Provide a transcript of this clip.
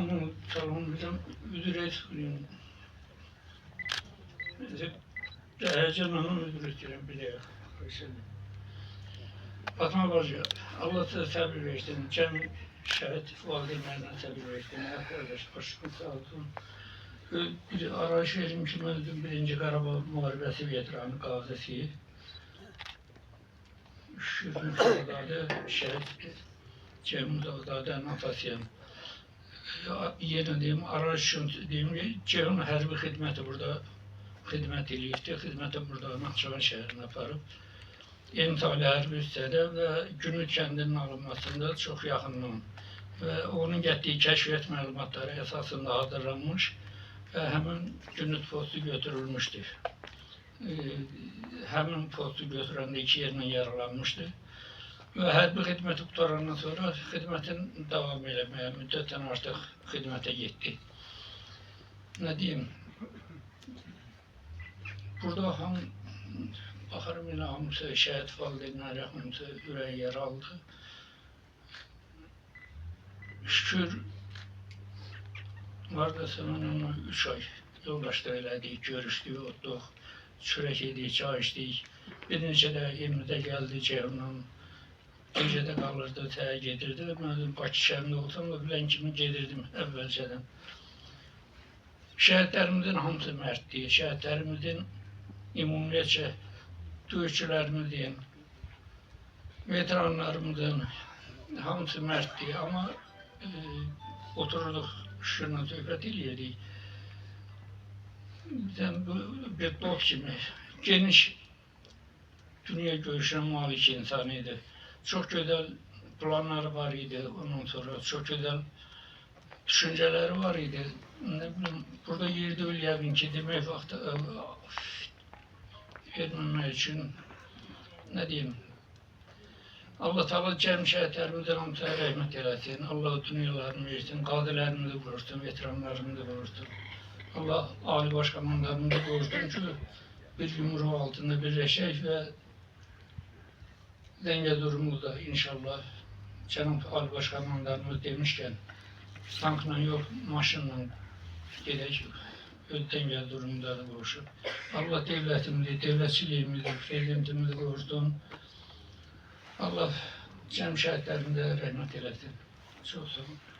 Hanım salonundan müdüre soruyorum. Heyecanla müdür ettiren bile. Fatma Bacı, Allah size sabır versin. Cem şahit valideynlerine sabır versin. Arkadaş başım sağ olsun. Bir arayış verim ki ben birinci Qarabağ Müharibəsi veteranı qazisi. Şükür Mustafazadə şəhid Cem Mustafazadənin atasıyam. Yenə deyim, arayış üçün deyim ki, Cem hərbi xidməti burada xidmət eləyirdi. Xidməti burada Naxçıvan şəhərinə aparıb. Emsali hərbi hissədə və Günüt kəndinin alınmasında çox yaxından və onun getdiyi kəşfiyyat məlumatları əsasında hazırlanmış və həmin Günüt postu götürülmüşdür. Həmin postu götürəndə 2 yerlə yaralanmışdı və hərbi xidməti qutarandan sonra xidmətin davam eləməyə, müddətdən artıq xidmətə getdi. Nə deyim? Burada baxarım elə hamısı şəhid valideynləri, hamısı ürək yer aldı. Şükür, varadasa mən onunla 3 ay yoldaşlıq elədik, görüşdük, otduq, çörək yedik, çay içdik. Bir neçə də evimizə gəldi Ceyhunla, gecədə qalırdı, təyə gedirdi. Mən Bakı şəhərində olsam da bilən kimi gedirdim əvvəlcədən. Şəhidlərimizin hamısı mərddir, şəhidlərimizin ümumiyyətcə döyüşçülərimizin, veteranlarımızın hamısı mərddir, amma otururduq, şükürlə söhbət eləyirdik. Bizdən bir dost kimi geniş dünya görüşünə malik insan idi. Çox gözəl planları var idi, ondan sonra çox gözəl düşüncələri var idi. Ne bileyim, burada yerde öyle yəqin ki, demək vaxtı verməmək üçün, nə deyim, Allah Teala cəm şəhidlərimizin hamısına rəhmət eləsin, Allah dünyalarını versin, qazilərimizi qorusun, veteranlarımızı qorusun. Allah Ali Başkomandanımızı qorusun ki, bir yumruq altında birləşək və Zəngəzurumuzda inşallah Cənab Ali Başkomandanımız demişkən, tankla yox, maşınla gedək, özdən gəl durumda da qoşub. Allah devlətimizi, devlətçiliyimizi, prezidentimizi qorusun. Allah cəm şəhidlərimizə rəhmət eləsin. Çox sağ olun.